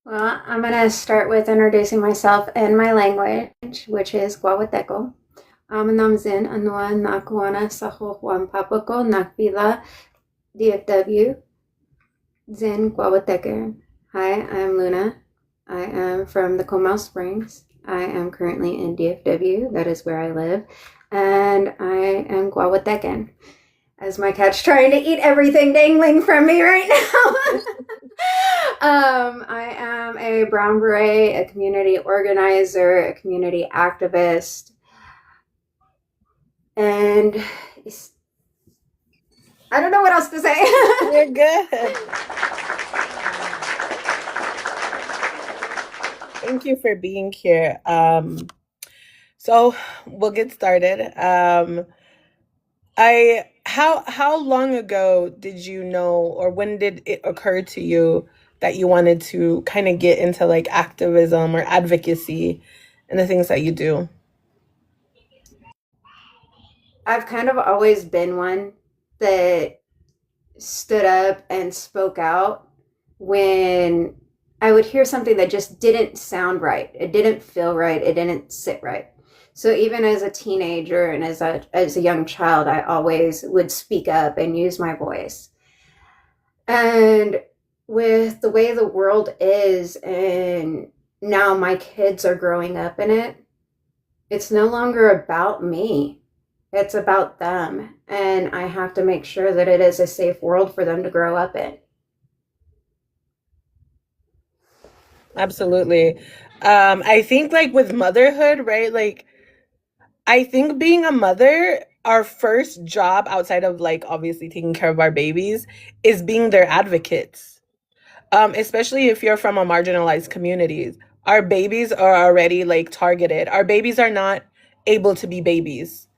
Well, I'm going to start with introducing myself in my language, which is Guahuateco. Namzin Anua Nakuana Saho Juan Papako Nakvila DFW Zin Guahuatecan. Hi, I'm Luna. I am from the Comal Springs. I am currently in DFW. That is where I live. And I am Guahuatecan. As my cat's trying to eat everything dangling from me right now. I am a brown beret, a community organizer, a community activist, and I don't know what else to say. You're good. Thank you for being here. So we'll get started. I how long ago did you know, or when did it occur to you that you wanted to kind of get into like activism or advocacy and the things that you do? I've kind of always been one that stood up and spoke out when I would hear something that just didn't sound right. It didn't feel right. It didn't sit right. So even as a teenager and as a young child, I always would speak up and use my voice. And with the way the world is, and now my kids are growing up in it, it's no longer about me. It's about them. And I have to make sure that it is a safe world for them to grow up in. Absolutely. I think like with motherhood, right? Like I think being a mother, our first job outside of like obviously taking care of our babies is being their advocates. Especially if you're from a marginalized communities. Our babies are already like targeted. Our babies are not able to be babies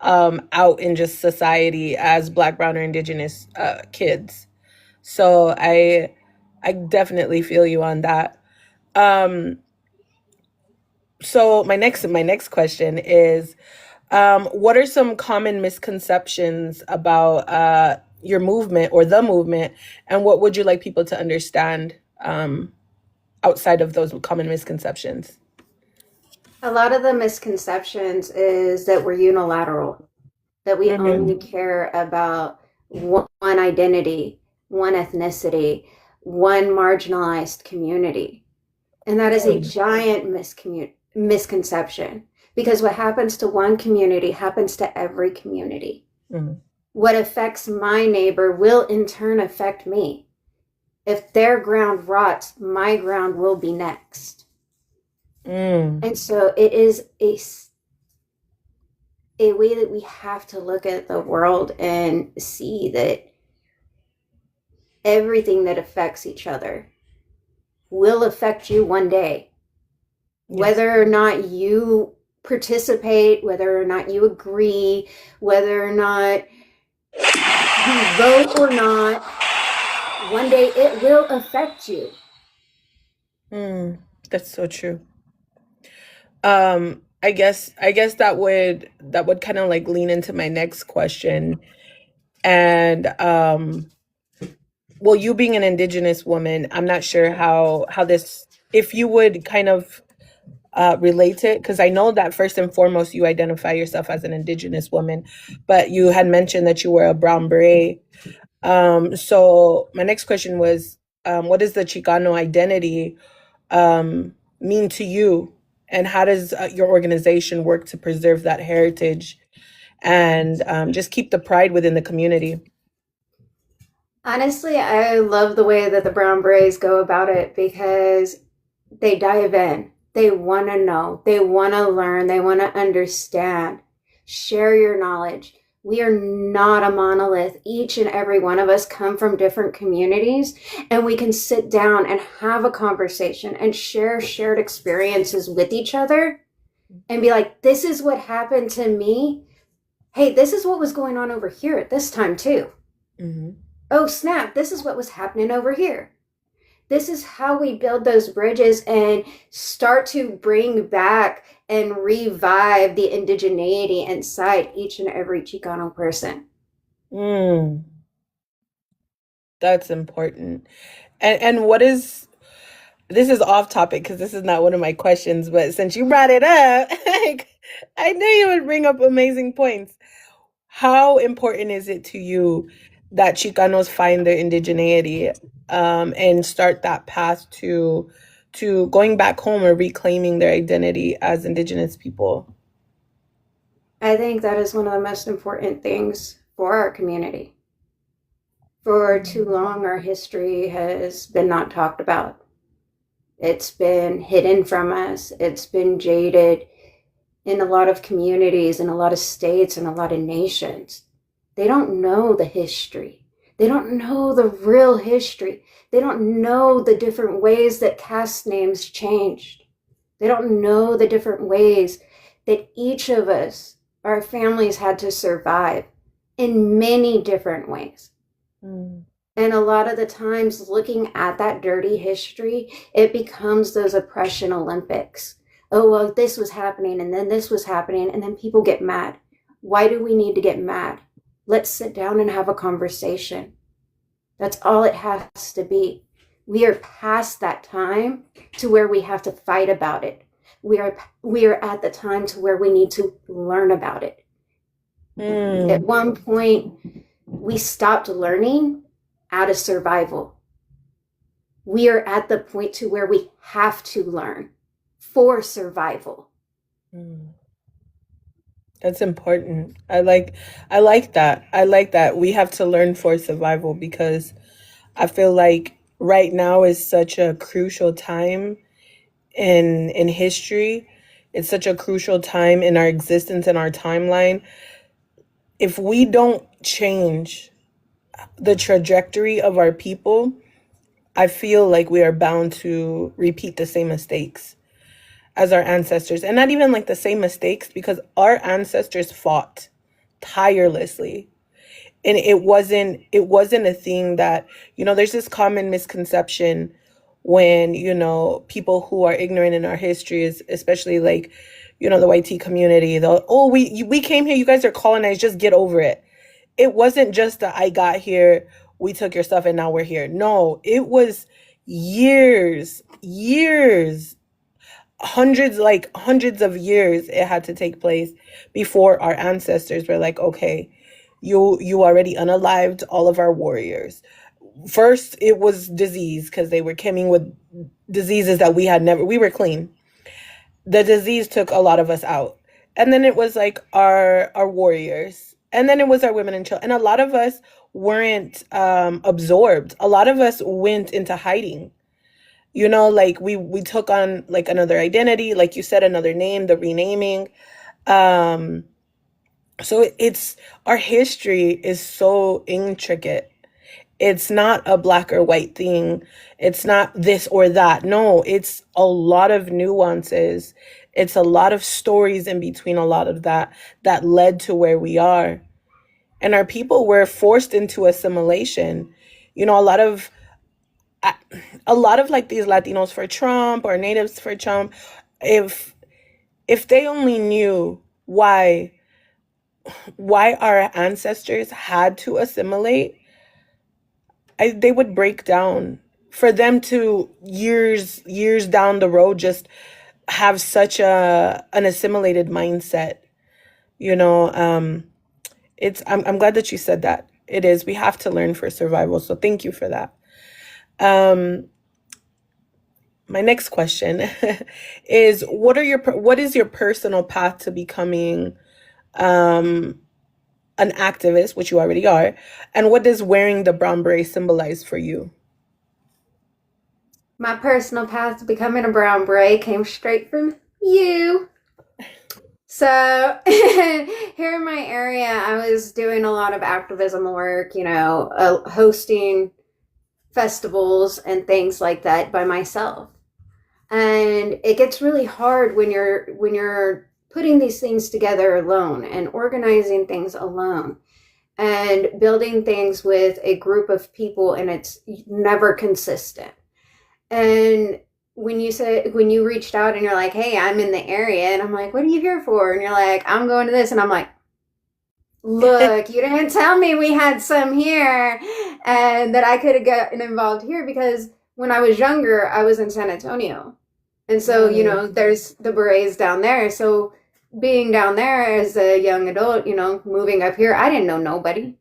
out in just society as Black, Brown, or Indigenous kids. So I definitely feel you on that. Um, so my next question is, what are some common misconceptions about your movement or the movement, and what would you like people to understand outside of those common misconceptions? A lot of the misconceptions is that we're unilateral, that we only Mm-hmm. care about one identity, one ethnicity, one marginalized community. And that is a giant misconception because what happens to one community happens to every community. Mm-hmm. What affects my neighbor will in turn affect me. If their ground rots, my ground will be next. Mm. And so it is a way that we have to look at the world and see that everything that affects each other will affect you one day. Yes. Whether or not you participate, whether or not you agree, whether or not you vote or not, one day it will affect you. Mm. That's so true. I guess that would kind of like lean into my next question. And well, you being an indigenous woman, I'm not sure how this, if you would kind of relate it, because I know that first and foremost you identify yourself as an indigenous woman, but you had mentioned that you were a brown beret. So my next question was, what does the Chicano identity mean to you, and how does your organization work to preserve that heritage and just keep the pride within the community? Honestly, I love the way that the Brown Berets go about it because they dive in. They want to know, they want to learn, they want to understand. Share your knowledge. We are not a monolith. Each and every one of us come from different communities, and we can sit down and have a conversation and share shared experiences with each other and be like, this is what happened to me. Hey, this is what was going on over here at this time, too. Hmm. Oh, snap, this is what was happening over here. This is how we build those bridges and start to bring back and revive the indigeneity inside each and every Chicano person. Mm, that's important. And what is, this is off topic because this is not one of my questions, but since you brought it up, like, I knew you would bring up amazing points. How important is it to you that Chicanos find their indigeneity, and start that path to going back home or reclaiming their identity as indigenous people? I think that is one of the most important things for our community. For too long, our history has been not talked about. It's been hidden from us. It's been jaded in a lot of communities, in a lot of states, and a lot of nations. They don't know the history. They don't know the real history. They don't know the different ways that caste names changed. They don't know the different ways that each of us, our families, had to survive in many different ways. Mm. And a lot of the times, looking at that dirty history, it becomes those oppression Olympics. Oh, well, this was happening, and then this was happening, and then people get mad. Why do we need to get mad? Let's sit down and have a conversation. That's all it has to be. We are past that time to where we have to fight about it. We are at the time to where we need to learn about it. At Mm. one point, we stopped learning out of survival. We are at the point to where we have to learn for survival. Mm. That's important. I like that. I like that. We have to learn for survival because I feel like right now is such a crucial time in history. It's such a crucial time in our existence and our timeline. If we don't change the trajectory of our people, I feel like we are bound to repeat the same mistakes as our ancestors. And not even like the same mistakes because our ancestors fought tirelessly. And it wasn't a thing that, there's this common misconception when, people who are ignorant in our history is especially like, the white tea community, they'll, oh, we came here, you guys are colonized, just get over it. It wasn't just that I got here, we took your stuff and now we're here. No, it was years, hundreds of years it had to take place before our ancestors were like, okay, you already unalived all of our warriors. First it was disease because they were coming with diseases that we were clean. The disease took a lot of us out, and then it was like our warriors, and then it was our women and children, and a lot of us weren't absorbed. A lot of us went into hiding. Like we took on like another identity, like you said, another name, the renaming. um so it's our history is so intricate. It's not a black or white thing. It's not this or that. No, it's a lot of nuances. It's a lot of stories in between a lot of that led to where we are. And our people were forced into assimilation. You know, a a lot of like these Latinos for Trump or natives for Trump, if they only knew why our ancestors had to assimilate, they would break down. For them to years down the road just have such an assimilated mindset, you know. I'm glad that you said that. It is. We have to learn for survival. So thank you for that. Um, my next question is what is your personal path to becoming um an activist, which you already are, and what does wearing the brown beret symbolize for you? My personal path to becoming a brown beret came straight from you. So, here in my area, I was doing a lot of activism work, hosting festivals and things like that by myself. And it gets really hard when you're putting these things together alone and organizing things alone and building things with a group of people, and it's never consistent. And when you reached out and you're like, hey, I'm in the area, and I'm like, what are you here for? And you're like, I'm going to this, and I'm like, look, you didn't tell me we had some here and that I could have gotten involved here, because when I was younger, I was in San Antonio. And so, Mm. there's the berets down there. So being down there as a young adult, moving up here, I didn't know nobody.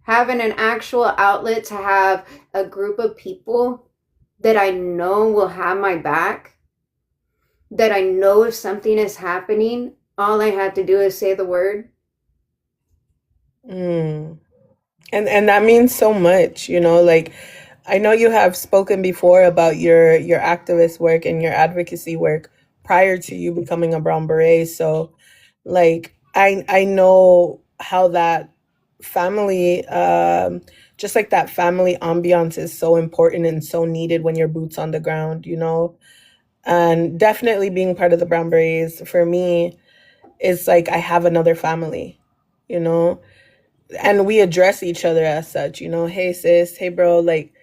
Having an actual outlet to have a group of people that I know will have my back, that I know if something is happening, all I have to do is say the word. Mm. And that means so much, like I know you have spoken before about your activist work and your advocacy work prior to you becoming a brown beret. So like I know how that family just like that family ambiance is so important and so needed when you're boots on the ground. And definitely being part of the brown berets for me is like I have another family, you know and we address each other as such. Hey sis, hey bro, like,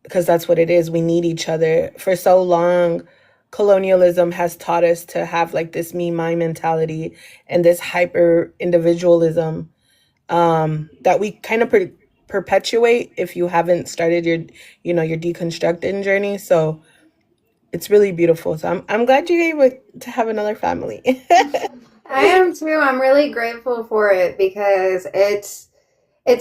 because that's what it is. We need each other. For so long, colonialism has taught us to have like this me, my mentality and this hyper individualism that we kind of perpetuate if you haven't started your deconstructing journey. So it's really beautiful. So I'm glad you're able to have another family. I am too. I'm really grateful for it because it's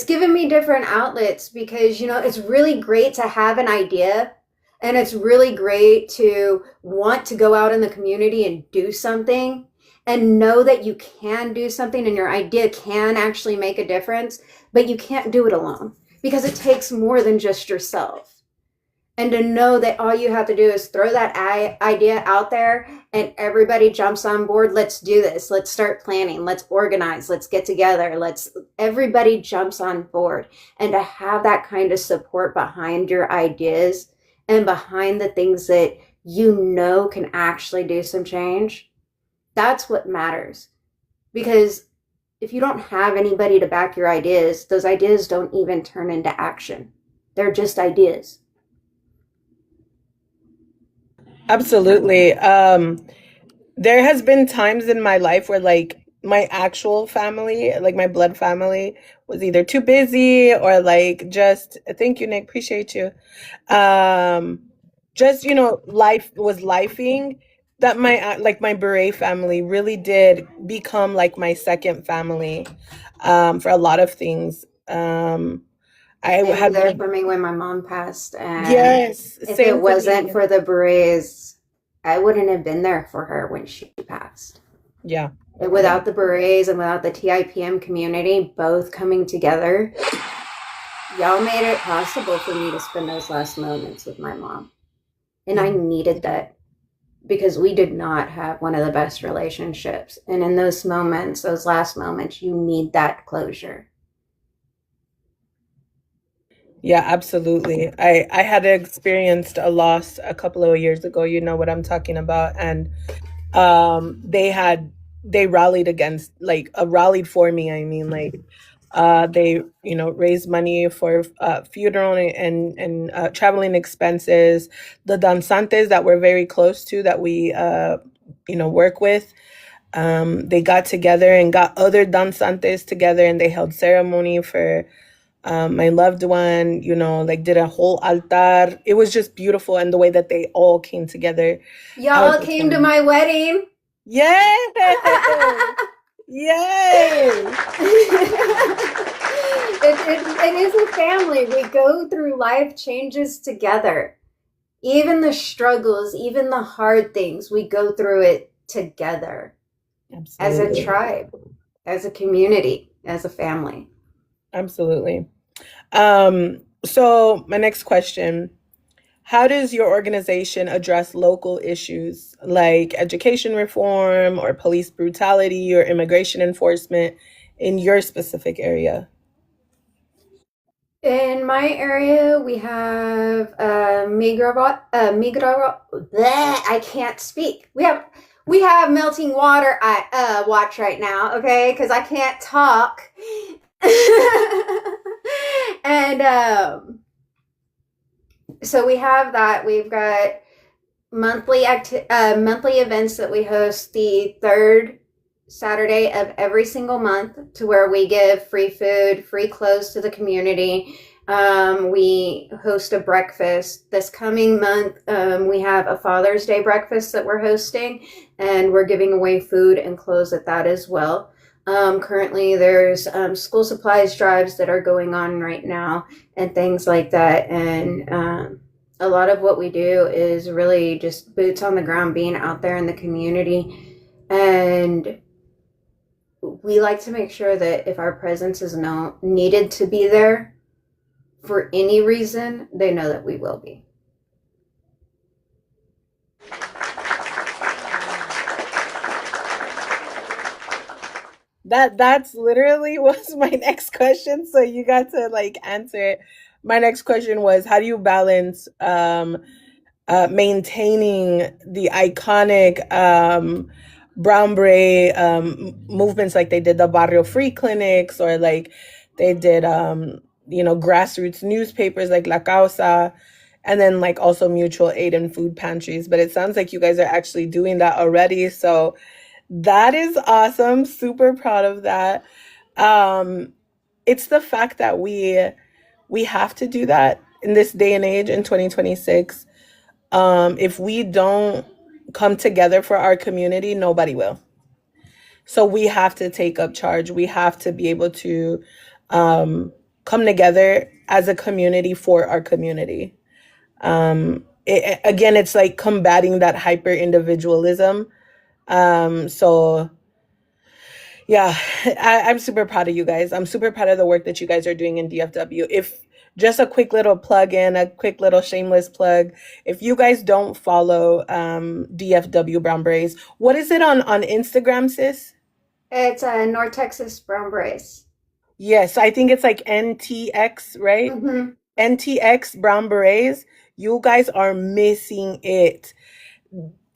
given me different outlets because it's really great to have an idea, and it's really great to want to go out in the community and do something and know that you can do something and your idea can actually make a difference, but you can't do it alone because it takes more than just yourself. And to know that all you have to do is throw that idea out there and everybody jumps on board. Let's do this. Let's start planning. Let's organize. Let's get together. Everybody jumps on board. And to have that kind of support behind your ideas and behind the things that can actually do some change, that's what matters. Because if you don't have anybody to back your ideas, those ideas don't even turn into action. They're just ideas. Absolutely. There has been times in my life where like my actual family, like my blood family, was either too busy or like just thank you, Nick, appreciate you. Um just life was lifing, that my beret family really did become like my second family for a lot of things. I They were had there like for me when my mom passed, and yes, if it same for wasn't me. for the berets, I wouldn't have been there for her when she passed. Yeah. And Yeah. without the berets and without the TIPM community both coming together, y'all made it possible for me to spend those last moments with my mom. And I needed that because we did not have one of the best relationships. And in those moments, those last moments, you need that closure. Yeah, absolutely. I had experienced a loss a couple of years ago. You know what I'm talking about, and they rallied against like rallied for me. I mean, like they raised money for funeral and traveling expenses. The danzantes that we're very close to, that we work with, they got together and got other danzantes together, and they held ceremony for my loved one, like did a whole altar. It was just beautiful. And the way that they all came together, I was Y'all just came like, to my wedding. yes, yes. It is a family. We go through life changes together. Even the struggles, even the hard things, we go through it together as a Absolutely. tribe, as a community, as a family. Absolutely. So my next question: how does your organization address local issues like education reform or police brutality or immigration enforcement in your specific area? In my area, we have I can't speak. We have melting water watch right now, okay? Because I can't talk. And so we have that. We've got monthly events that we host the third Saturday of every single month, to where we give free food, free clothes to the community. We host a breakfast this coming month. We have a Father's Day breakfast that we're hosting, and we're giving away food and clothes at that as well. Currently, there's school supplies drives that are going on right now and things like that. And a lot of what we do is really just boots on the ground, being out there in the community. And we like to make sure that if our presence is needed to be there for any reason, they know that we will be. That's literally was my next question. So you got to like answer it. My next question was, how do you balance maintaining the iconic brown beret movements, like they did the Barrio Free clinics, or like they did grassroots newspapers like La Causa, and then like also mutual aid and food pantries. But it sounds like you guys are actually doing that already. So that is awesome. Super proud of that. Um, it's the fact that we have to do that in this day and age in 2026. If we don't come together for our community, nobody will. So we have to take up charge. We have to be able to um, come together as a community for our community. Again, it's like combating that hyper individualism. So yeah, I'm super proud of you guys. I'm super proud of the work that you guys are doing in DFW. If just a quick little plug in, a quick little shameless plug. If you guys don't follow DFW Brown Berets, what is it on Instagram, sis? It's North Texas Brown Berets. Yes, I think it's like NTX, right? Mm-hmm. NTX Brown Berets. You guys are missing it.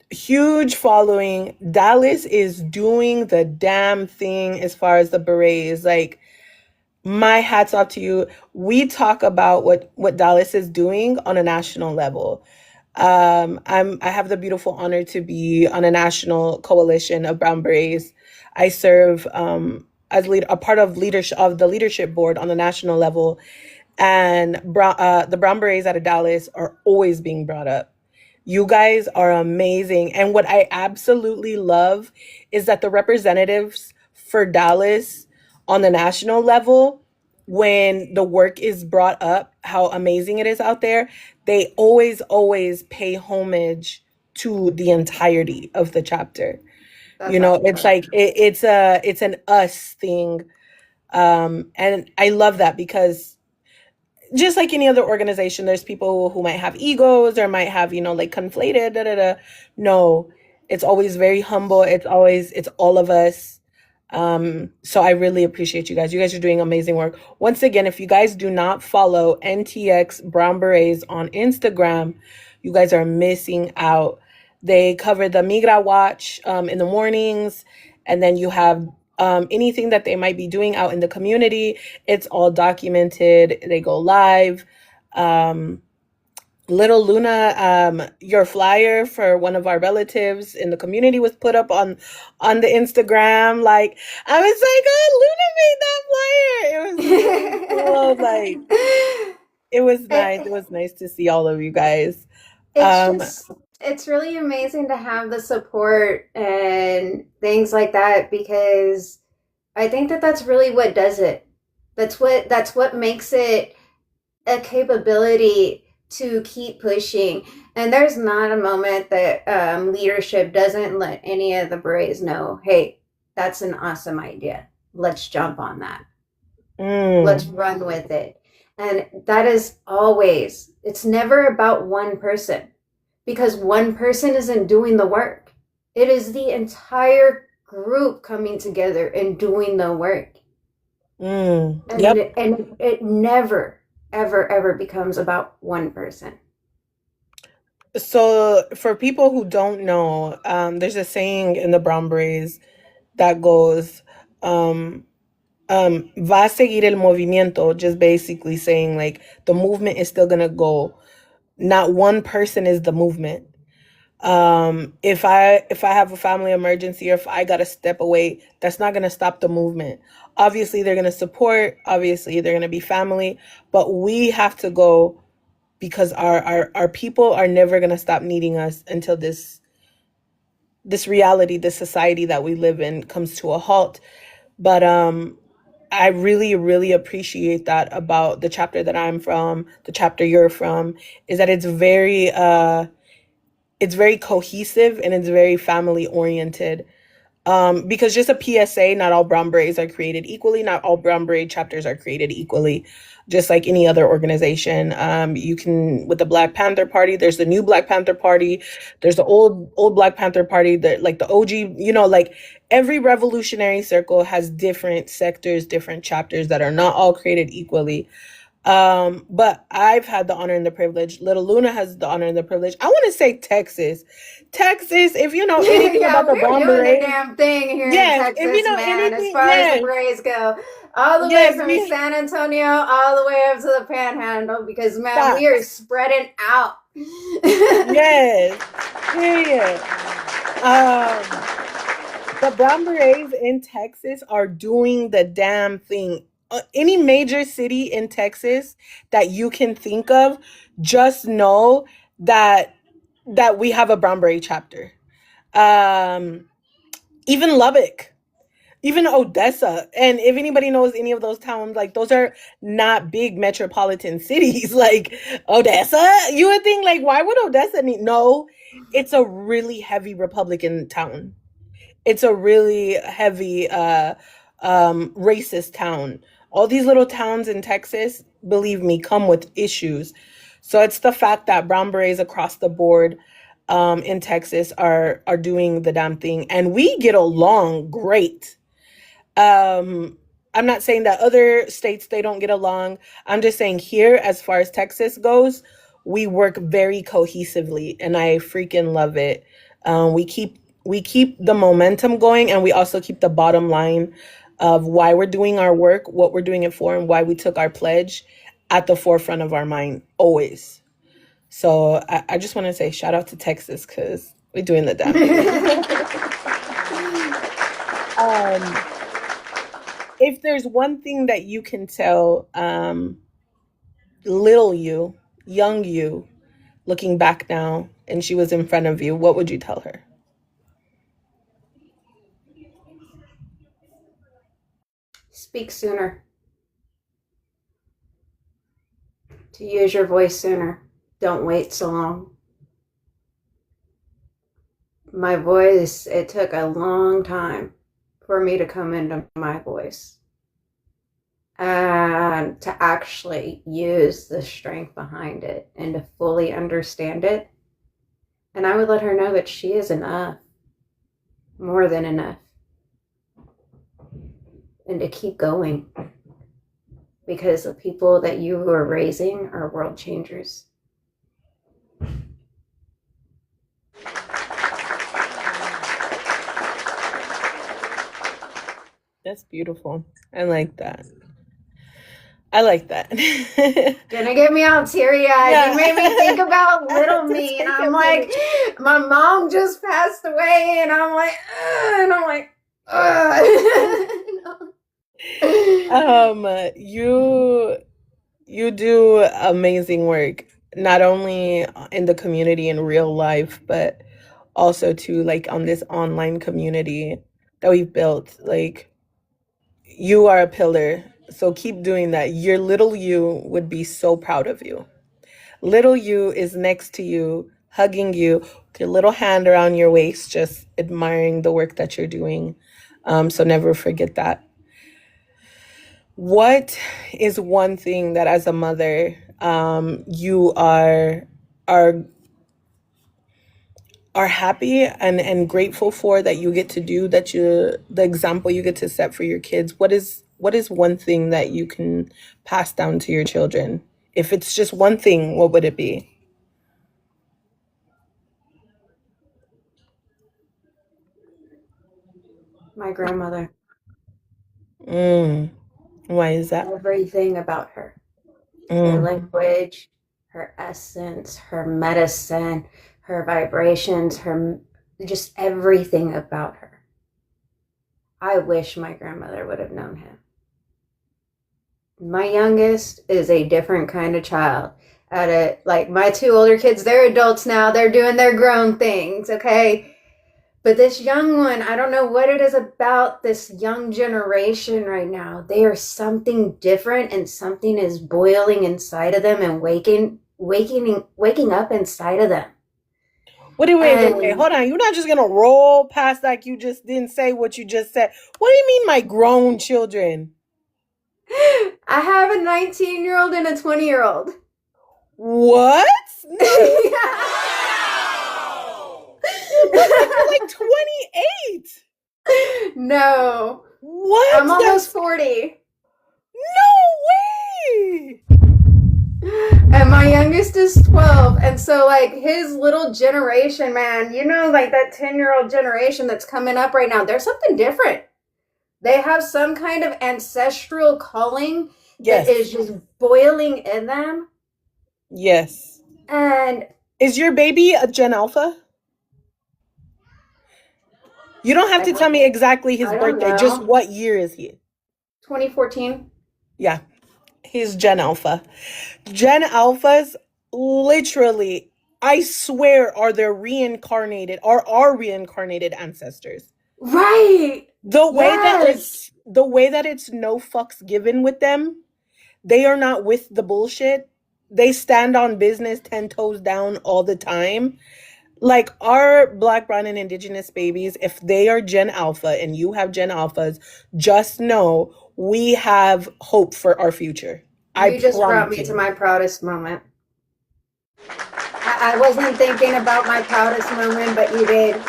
Huge following. Dallas is doing the damn thing as far as the berets. Like, my hats off to you. We talk about what Dallas is doing on a national level. I have the beautiful honor to be on a national coalition of brown berets. I serve as a part of the leadership board on the national level, and the brown berets out of Dallas are always being brought up. You guys are amazing. And what I absolutely love is that the representatives for Dallas on the national level, when the work is brought up, how amazing it is out there, they always, always pay homage to the entirety of the chapter. That's awesome. It's like it's an us thing. And I love that because just like any other organization, there's people who might have egos or might have, like conflated, da da da. No, it's always very humble. It's all of us. So I really appreciate you guys. You guys are doing amazing work. Once again, if you guys do not follow NTX Brown Berets on Instagram, you guys are missing out. They cover the Migra Watch in the mornings, and then you have anything that they might be doing out in the community. It's all documented. They go live. Um, Little Luna, your flyer for one of our relatives in the community was put up on the Instagram. Like, I was like, oh, Luna made that flyer. It was really cool. Like, it was nice. It was nice to see all of you guys. it's Um, just it's really amazing to have the support and things like that, because I think that that's really what does it. That's what makes it a capability to keep pushing. And there's not a moment that leadership doesn't let any of the berets know, hey, that's an awesome idea. Let's jump on that. Let's mm, run with it. And that is always, it's never about one person, because one person isn't doing the work. It is the entire group coming together and doing the work. And yep. and it never ever becomes about one person. So for people who don't know, there's a saying in the Brown Berets that goes, um, va a seguir el movimiento, just basically saying like the movement is still gonna go. Not one person is the movement. If I have a family emergency or if I gotta step away, that's not gonna stop the movement. Obviously, they're going to support. Obviously, they're going to be family. But we have to go because our people are never going to stop needing us until this reality, this society that we live in comes to a halt. But I really, really appreciate that about the chapter that I'm from, the chapter you're from, is that it's very cohesive and it's very family oriented. Because just a PSA, not all brown berets are created equally. Not all brown beret chapters are created equally. Just like any other organization, you can with the Black Panther Party. There's the new Black Panther Party. There's the old Black Panther Party. That like the OG. Like every revolutionary circle has different sectors, different chapters that are not all created equally. But I've had the honor and the privilege. Little Luna has the honor and the privilege. I want to say Texas. Texas, if you know anything Yeah, about the we're brown doing the berets, damn thing here in yes, if you Texas, know man, as anything, far as the yes, Braves go. All the way yes, from we San Antonio all the way up to the Panhandle because, man, we are facts. spreading out. Yes, period. Um, the brown berets in Texas are doing the damn thing. Any major city in Texas that you can think of, just know that we have a brown beret chapter. Um, even Lubbock, even Odessa. And if anybody knows any of those towns, like those are not big metropolitan cities. Like Odessa, you would think like, why would Odessa need? No, it's a really heavy Republican town. It's a really heavy racist town. All these little towns in Texas, believe me, come with issues. So it's the fact that brown berets across the board in Texas are doing the damn thing, and we get along great. I'm not saying that other states they don't get along. I'm just saying here, as far as Texas goes, we work very cohesively, and I freaking love it. We keep the momentum going, and we also keep the bottom line of why we're doing our work, what we're doing it for, and why we took our pledge at the forefront of our mind always. So I just want to say shout out to Texas because we're doing the damn thing. um, if there's one thing that you can tell little you, young you, looking back now, and she was in front of you, what would you tell her? Speak sooner. To use your voice sooner. Don't wait so long. My voice, it took a long time for me to come into my voice and to actually use the strength behind it and to fully understand it. And I would let her know that she is enough, more than enough, and to keep going because the people that you are raising are world changers. That's beautiful. I like that. I like that. Gonna get me all teary eyed. You Yeah. made me think about I had little to me, and take I'm a like, minute. my mom just passed away, and I'm like, ugh, and I'm like, ugh. You do amazing work, not only in the community in real life, but also too like on this online community that we've built. Like you are a pillar. So keep doing that. Your little you would be so proud of you. Little you is next to you, hugging you, with your little hand around your waist, just admiring the work that you're doing. So never forget that. What is one thing that as a mother you are are happy and grateful for that you get to do, that you the example you get to set for your kids? What is one thing that you can pass down to your children? If it's just one thing, what would it be? My grandmother, Mm, why is that? everything about her, her Mm, language, her essence, her medicine, her vibrations, her just everything about her. I wish my grandmother would have known him. My youngest is a different kind of child. Like my two older kids, they're adults now. They're doing their grown things, okay? But this young one, I don't know what it is about this young generation right now. They are something different, and something is boiling inside of them and waking up inside of them. Wait. And Hold on. You're not just gonna roll past like you just didn't say what you just said. What do you mean, my grown children? I have a 19-year-old and a 20-year-old. What? No, you look like you're like 28. No, What? I'm almost 40. No way. And my youngest is 12. And so, like, his little generation, man, like that 10-year-old generation that's coming up right now, there's something different. They have some kind of ancestral calling that Yes. is just boiling in them. Yes. And Is your baby a Gen Alpha? You don't have to tell me exactly his I don't birthday. Just know, what year is he? 2014. Yeah, he's Gen Alpha. Gen Alphas, literally, I swear, are their reincarnated or are reincarnated ancestors. Right. Yes. The way that it's no fucks given with them. They are not with the bullshit. They stand on business 10 toes down all the time. Like our Black, brown, and indigenous babies, if they are Gen Alpha and you have Gen Alphas, just know we have hope for our future. I You just brought promise me to you. my proudest moment. I wasn't thinking about my proudest moment, but you did.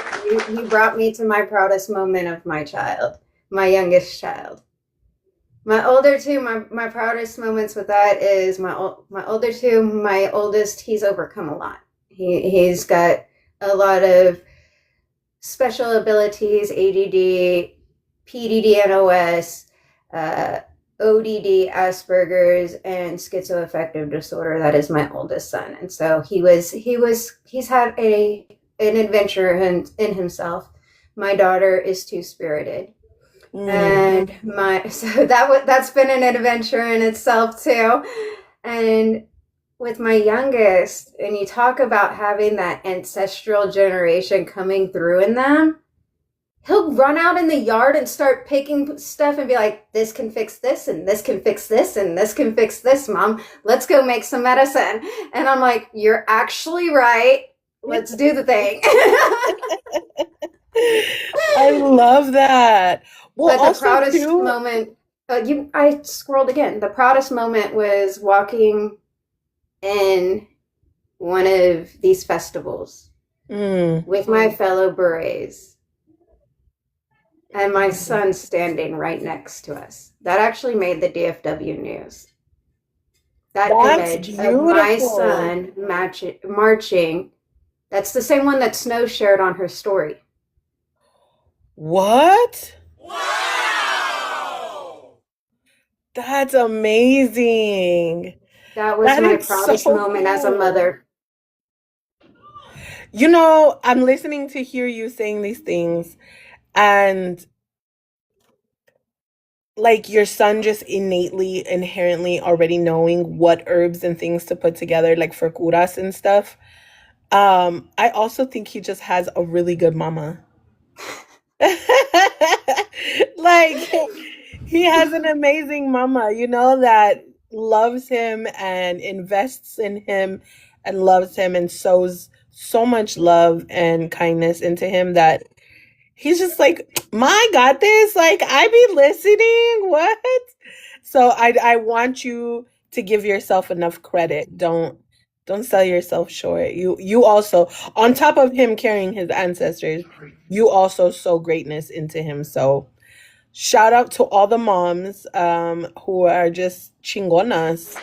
You brought me to my proudest moment of my child, my youngest child. My older two, my proudest moments with that is my older two, my oldest, he's overcome a lot. He's got a lot of special abilities, ADD, PDD-NOS, ODD, Asperger's, and schizoaffective disorder. That is my oldest son, and so he's had an adventure in himself. My daughter is two-spirited, and that's been an adventure in itself too. And with my youngest, and you talk about having that ancestral generation coming through in them, he'll run out in the yard and start picking stuff and be like, this can fix this, and this can fix this, and this can fix this, Mom. Let's go make some medicine. And I'm like, you're actually right. Let's do the thing. I love that. Well, But the also proudest too, moment, I scrolled again. The proudest moment was walking in one of these festivals with my fellow berets and my son standing right next to us. That actually made the DFW news. That that's image of my beautiful. son marching, that's the same one that Snow shared on her story. What? Wow! That's amazing. That was That my is so proudest moment as a cool. mother. You know, I'm listening to hear you saying these things, and like your son just innately, inherently already knowing what herbs and things to put together, like for curas and stuff. I also think he just has a really good mama. Like he has an amazing mama, that loves him and invests in him and loves him and sows so much love and kindness into him that he's just like, my got this. Like I be listening. What? So I want you to give yourself enough credit. Don't sell yourself short. You also, on top of him carrying his ancestors, you also sow greatness into him. So shout out to all the moms who are just chingonas.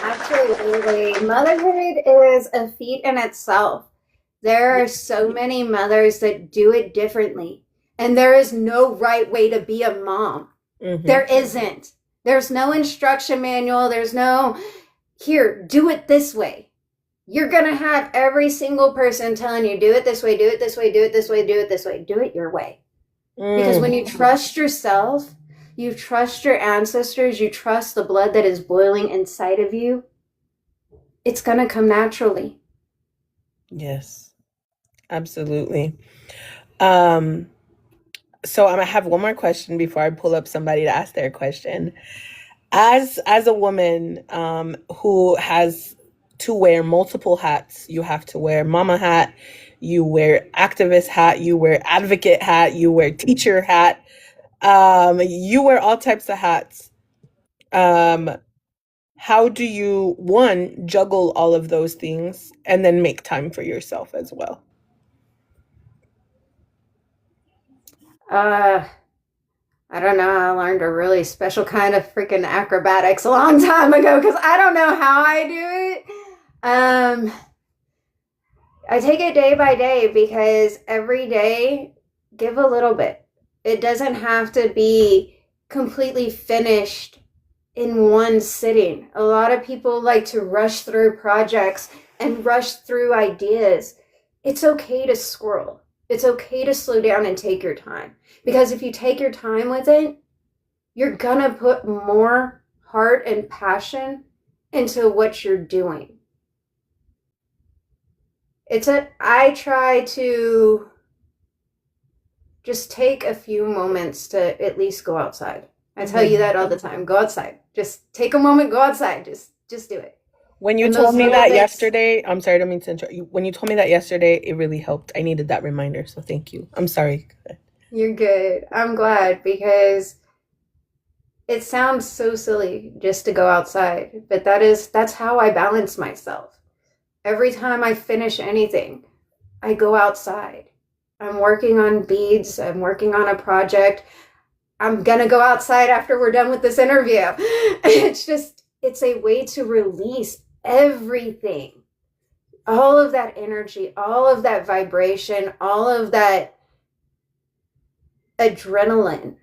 Absolutely. Motherhood is a feat in itself. There are so many mothers that do it differently. And there is no right way to be a mom. There isn't. There's no instruction manual. There's no, here, do it this way. You're going to have every single person telling you, do it this way, do it this way, do it this way, do it this way. Do it your way. Because when you trust yourself, you trust your ancestors, you trust the blood that is boiling inside of you, it's going to come naturally. Yes, absolutely. Um, so I'm gonna have one more question before I pull up somebody to ask their question. As a woman who has to wear multiple hats, you have to wear mama hat, you wear activist hat, you wear advocate hat, you wear teacher hat, you wear all types of hats. Um, how do you, one, juggle all of those things and then make time for yourself as well? Uh, I don't know. I learned a really special kind of freaking acrobatics a long time ago because I don't know how I do it. I take it day by day because every day, give a little bit. It doesn't have to be completely finished in one sitting. A lot of people like to rush through projects and rush through ideas. It's okay to squirrel. It's okay to slow down and take your time. Because if you take your time with it, you're gonna put more heart and passion into what you're doing. I try to just take a few moments to at least go outside. I tell you that all the time. Go outside. Just take a moment, go outside. Just do it. When you And told those me little that bits, yesterday, I'm sorry, I don't mean to interrupt you. When you told me that yesterday, it really helped. I needed that reminder, so thank you. I'm sorry. you're good. I'm glad because it sounds so silly just to go outside, but that's how I balance myself. Every time I finish anything, I go outside. I'm working on beads, I'm working on a project. I'm gonna go outside after we're done with this interview. It's a way to release everything. All of that energy, all of that vibration, all of that adrenaline.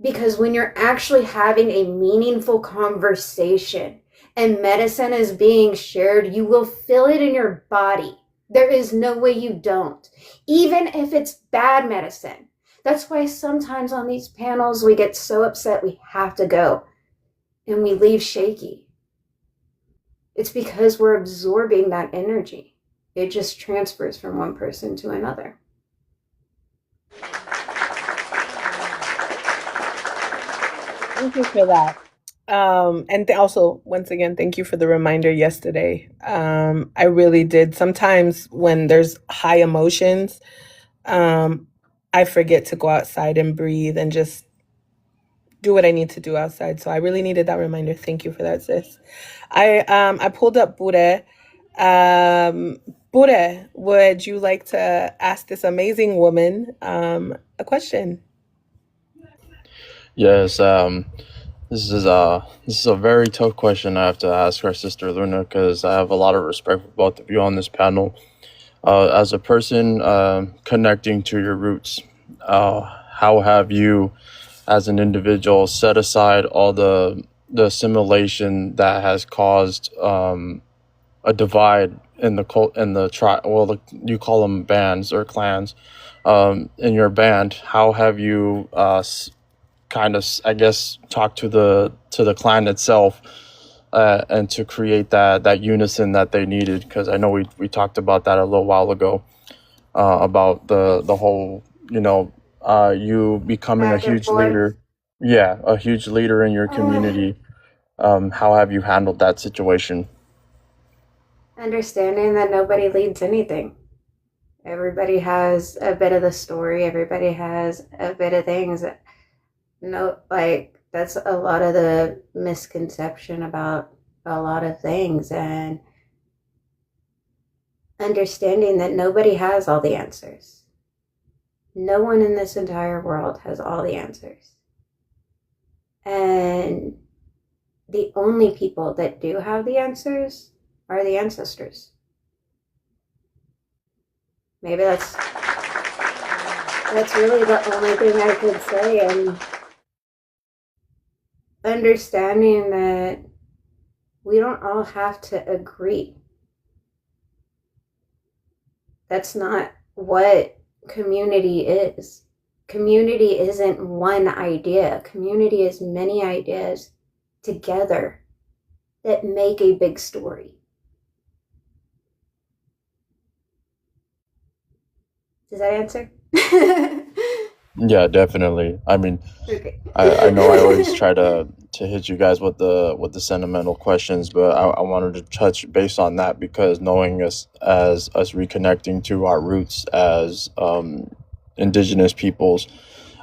Because when you're actually having a meaningful conversation and medicine is being shared, you will feel it in your body. There is no way you don't, even if it's bad medicine. That's why sometimes on these panels we get so upset we have to go and we leave shaky. It's because we're absorbing that energy. It just transfers from one person to another. Thank you for that. And also, once again, thank you for the reminder yesterday. I really did. Sometimes when there's high emotions, um, I forget to go outside and breathe and just do what I need to do outside. So I really needed that reminder. Thank you for that, sis. I pulled up Bure. Um, Bure, would you like to ask this amazing woman a question? Yes, this is a very tough question I have to ask our sister Luna because I have a lot of respect for both of you on this panel. As a person connecting to your roots, how have you, as an individual, set aside all the assimilation that has caused a divide in the cult in the tri well you call them bands or clans in your band? How have you kind of, I guess, talk to the clan itself and to create that unison that they needed? Because I know we talked about that a little while ago about the whole, you becoming a Back and huge forth. leader. Yeah, a huge leader in your community. How have you handled that situation? Understanding that nobody leads anything. Everybody has a bit of the story. Everybody has a bit of things. No, like that's a lot of the misconception about a lot of things, and understanding that nobody has all the answers. No one in this entire world has all the answers. And the only people that do have the answers are the ancestors. Maybe that's really the only thing I could say. And understanding that we don't all have to agree. That's not what community is. community isn't one idea. Community is many ideas together that make a big story. Does that answer? Yeah, definitely. I mean, Okay. I know I always try to hit you guys with the sentimental questions, but I wanted to touch base on that because knowing us as us reconnecting to our roots as indigenous peoples,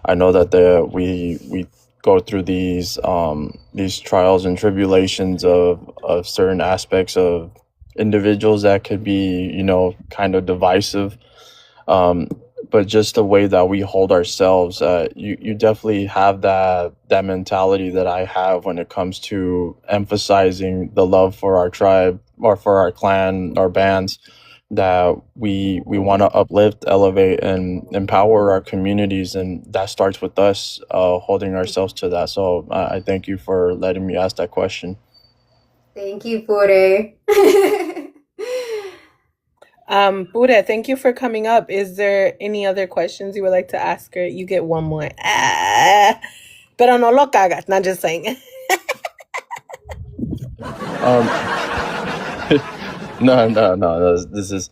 I know that we go through these trials and tribulations of certain aspects of individuals that could be, you know, kind of divisive. um, but just the way that we hold ourselves, you definitely have that mentality that I have when it comes to emphasizing the love for our tribe or for our clan, our bands, that we want to uplift, elevate, and empower our communities, and that starts with us holding ourselves to that. So I thank you for letting me ask that question. Thank you, Pure. Buddha, thank you for coming up. Is there any other questions you would like to ask her? You get one more. Pero no lo cagas. Not just saying. Um, no. This is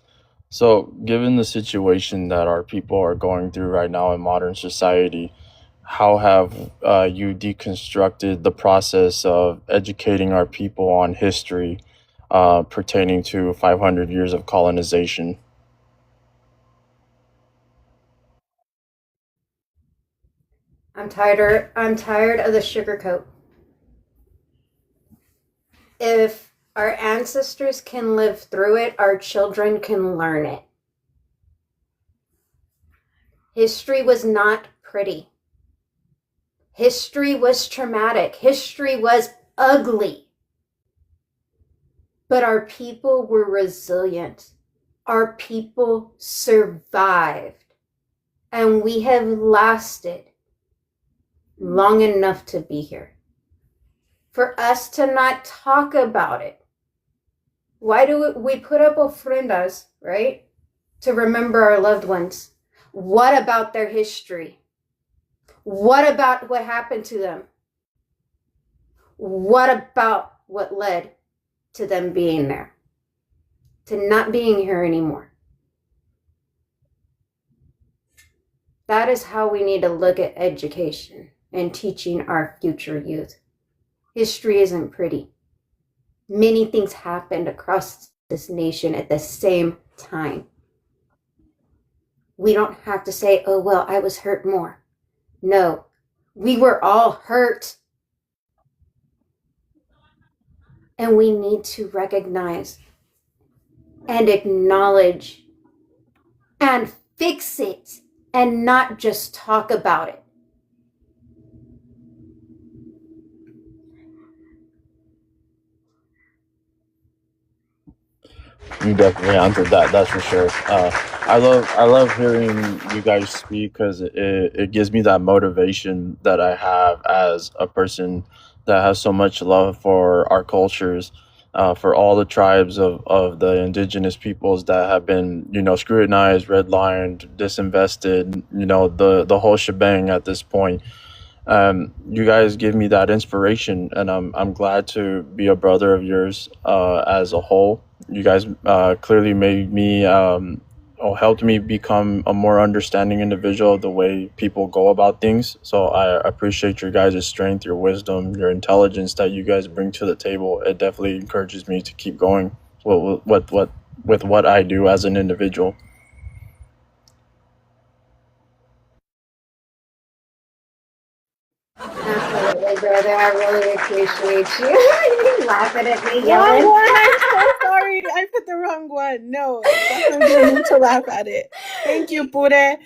so. Given the situation that our people are going through right now in modern society, how have you deconstructed the process of educating our people on history pertaining to 500 years of colonization? I'm tired of the sugarcoat. If our ancestors can live through it, our children can learn it. History was not pretty. History was traumatic. History was ugly. But our people were resilient. Our people survived. And we have lasted long enough to be here. For us to not talk about it. Why do we put up ofrendas, right? To remember our loved ones. What about their history? What about what happened to them? What about what led to them being there? To not being here anymore? That is how we need to look at education and teaching our future youth. History isn't pretty. Many things happened across this nation at the same time. We don't have to say, oh, well, I was hurt more. No, we were all hurt. And we need to recognize and acknowledge and fix it and not just talk about it. You definitely answered that. That's for sure. I love hearing you guys speak because it gives me that motivation that I have as a person that has so much love for our cultures, for all the tribes of the indigenous peoples that have been, you know, scrutinized, redlined, disinvested, you know, the whole shebang at this point. You guys give me that inspiration, and I'm glad to be a brother of yours as a whole. You guys clearly made me or helped me become a more understanding individual of the way people go about things. So I appreciate your guys' strength, your wisdom, your intelligence that you guys bring to the table. It definitely encourages me to keep going with what I do as an individual. Absolutely, brother. I really appreciate you. You laughing at me, Wrong yelling. one. I'm so sorry. I put the wrong one. No, definitely didn't mean to laugh at it. Thank you, Pure.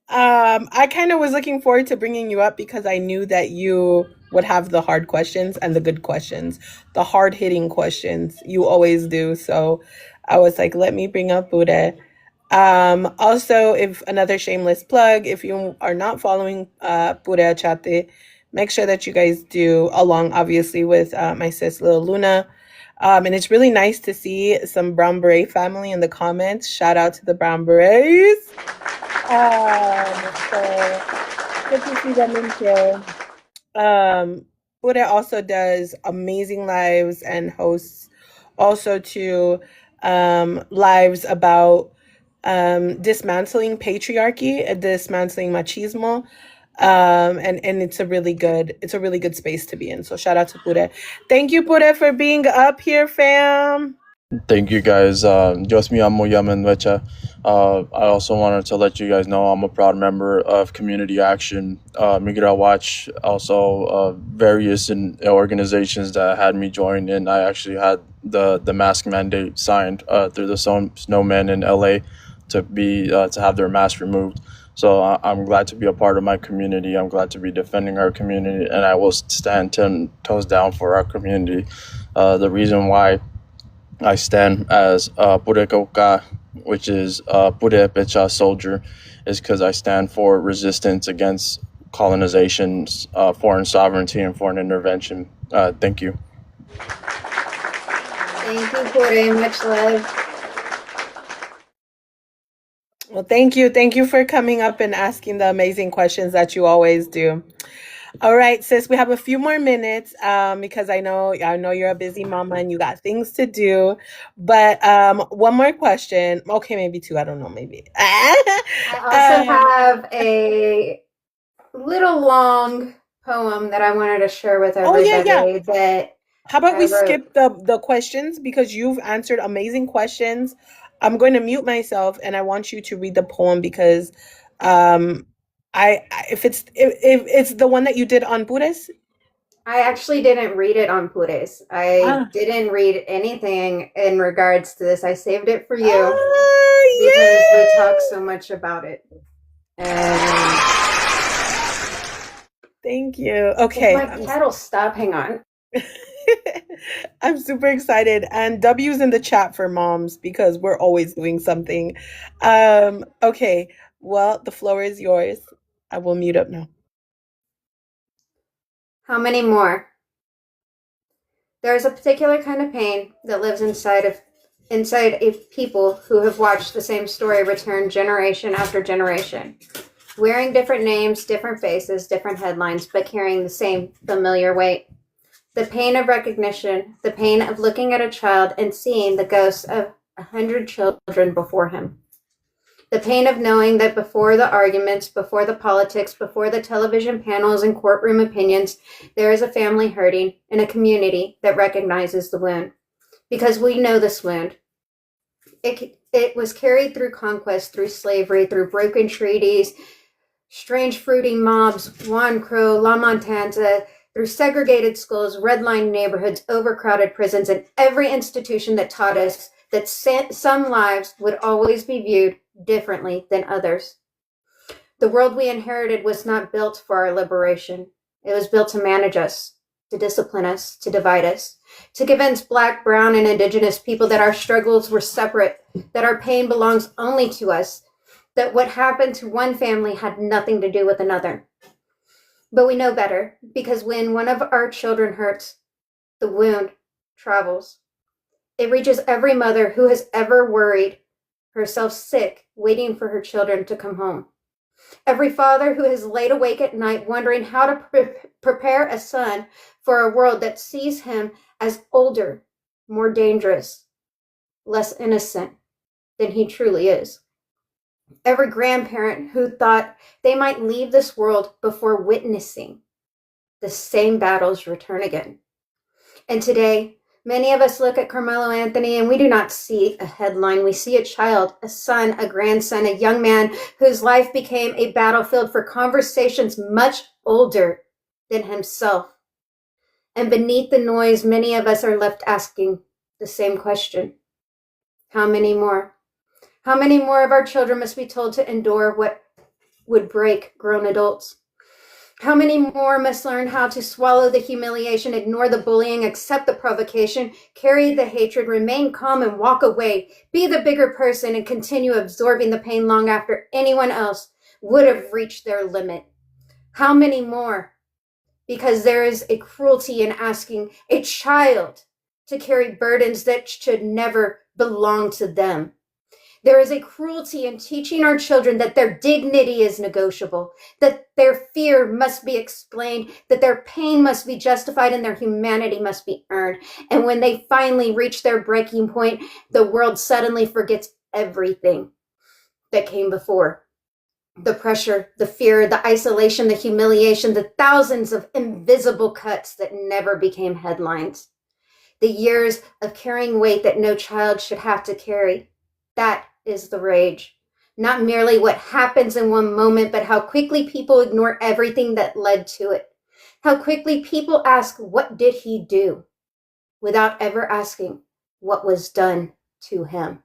I kind of was looking forward to bringing you up because I knew that you would have the hard questions and the good questions, the hard hitting questions. You always do. So I was like, let me bring up Pure. Also, if another shameless plug, if you are not following Pure Chate, make sure that you guys do, along obviously with my sis Lil Luna. And it's really nice to see some Brown Beret family in the comments. Shout out to the Brown Berets. So good to see them in here. Buddha also does amazing lives and hosts also to lives about dismantling patriarchy, dismantling machismo. And it's a really good space to be in. So shout out to Pure. Thank you, Pure, for being up here, fam. Thank you guys. Dios me amo llamen Wecha. I also wanted to let you guys know I'm a proud member of Community Action, Migra Watch, also various organizations that had me join. And I actually had the mask mandate signed through the snowmen in LA to have their mask removed. So I'm glad to be a part of my community. I'm glad to be defending our community, and I will stand 10 toes down for our community. The reason why I stand as Purekoka, which is Pure Pecha soldier, is because I stand for resistance against colonizations, foreign sovereignty, and foreign intervention. Thank you. Thank you, Pure. Much love. Well, thank you. Thank you for coming up and asking the amazing questions that you always do. All right, sis, we have a few more minutes because I know you're a busy mama and you got things to do. But one more question. Okay, maybe two. I don't know, maybe. I also have a little long poem that I wanted to share with everybody that How about we I wrote. skip the questions because you've answered amazing questions. I'm going to mute myself and I want you to read the poem because if it's the one that you did on Pures. I actually didn't read it on Pures. I didn't read anything in regards to this. I saved it for you because we talk so much about it. And thank you. Okay. If my cat will stop, hang on. I'm super excited. And W's in the chat for moms because we're always doing something. Okay. Well, the floor is yours. I will mute up now. How many more? There is a particular kind of pain that lives inside a people who have watched the same story return generation after generation, wearing different names, different faces, different headlines, but carrying the same familiar weight. The pain of recognition, the pain of looking at a child and seeing the ghosts of 100 children before him. The pain of knowing that before the arguments, before the politics, before the television panels and courtroom opinions, there is a family hurting and a community that recognizes the wound. Because we know this wound. It was carried through conquest, through slavery, through broken treaties, strange fruiting mobs, Juan Crow, La Matanza, through segregated schools, redlined neighborhoods, overcrowded prisons, and every institution that taught us that some lives would always be viewed differently than others. The world we inherited was not built for our liberation. It was built to manage us, to discipline us, to divide us, to convince Black, brown, and indigenous people that our struggles were separate, that our pain belongs only to us, that what happened to one family had nothing to do with another. But we know better, because when one of our children hurts, the wound travels. It reaches every mother who has ever worried herself sick, waiting for her children to come home. Every father who has laid awake at night wondering how to prepare a son for a world that sees him as older, more dangerous, less innocent than he truly is. Every grandparent who thought they might leave this world before witnessing the same battles return again. And today, many of us look at Carmelo Anthony and we do not see a headline. We see a child, a son, a grandson, a young man whose life became a battlefield for conversations much older than himself. And beneath the noise, many of us are left asking the same question. How many more? How many more of our children must be told to endure what would break grown adults? How many more must learn how to swallow the humiliation, ignore the bullying, accept the provocation, carry the hatred, remain calm and walk away, be the bigger person and continue absorbing the pain long after anyone else would have reached their limit? How many more? Because there is a cruelty in asking a child to carry burdens that should never belong to them. There is a cruelty in teaching our children that their dignity is negotiable, that their fear must be explained, that their pain must be justified, and their humanity must be earned. And when they finally reach their breaking point, the world suddenly forgets everything that came before. The pressure, the fear, the isolation, the humiliation, the thousands of invisible cuts that never became headlines. The years of carrying weight that no child should have to carry. That is the rage. Not merely what happens in one moment, but how quickly people ignore everything that led to it. How quickly people ask, what did he do? Without ever asking, what was done to him.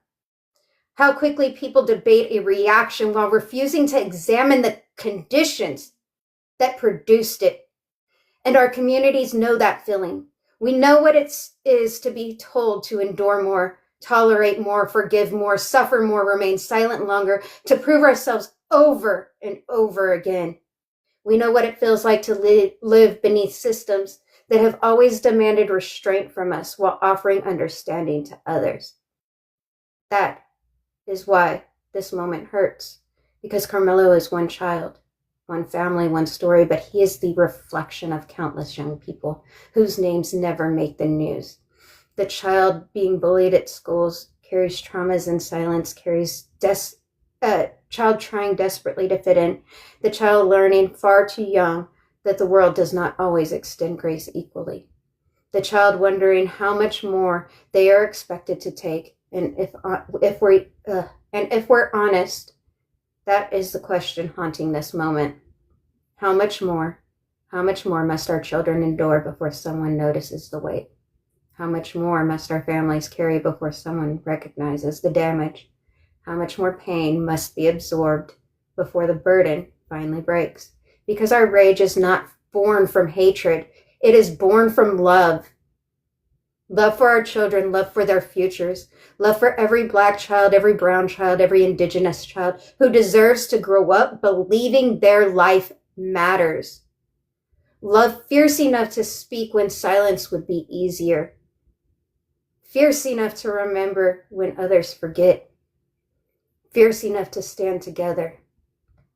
How quickly people debate a reaction while refusing to examine the conditions that produced it. And our communities know that feeling. We know what it is to be told to endure more, tolerate more, forgive more, suffer more, remain silent longer, to prove ourselves over and over again. We know what it feels like to live beneath systems that have always demanded restraint from us while offering understanding to others. That is why this moment hurts, because Carmelo is one child, one family, one story, but he is the reflection of countless young people whose names never make the news. The child being bullied at schools carries traumas in silence, carries child trying desperately to fit in, the child learning far too young that the world does not always extend grace equally, the child wondering how much more they are expected to take. And if we're honest, that is the question haunting this moment. How much more must our children endure before someone notices the weight? How much more must our families carry before someone recognizes the damage? How much more pain must be absorbed before the burden finally breaks? Because our rage is not born from hatred. It is born from love. Love for our children, love for their futures, love for every Black child, every brown child, every indigenous child who deserves to grow up believing their life matters. Love fierce enough to speak when silence would be easier. Fierce enough to remember when others forget. Fierce enough to stand together.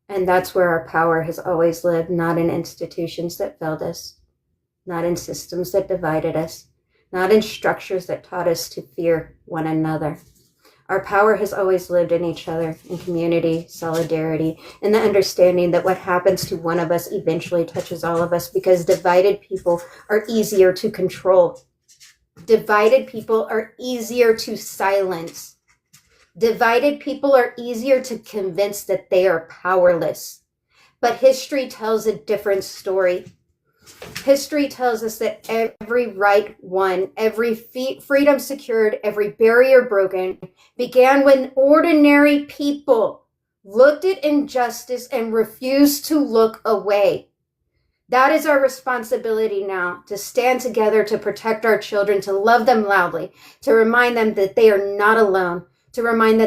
And that's where our power has always lived, not in institutions that failed us, not in systems that divided us, not in structures that taught us to fear one another. Our power has always lived in each other, in community, solidarity, and the understanding that what happens to one of us eventually touches all of us, because divided people are easier to control. Divided people are easier to silence. Divided people are easier to convince that they are powerless. But history tells a different story. History tells us that every right won, every freedom secured, every barrier broken began when ordinary people looked at injustice and refused to look away. That is our responsibility now, to stand together, to protect our children, to love them loudly, to remind them that they are not alone, to remind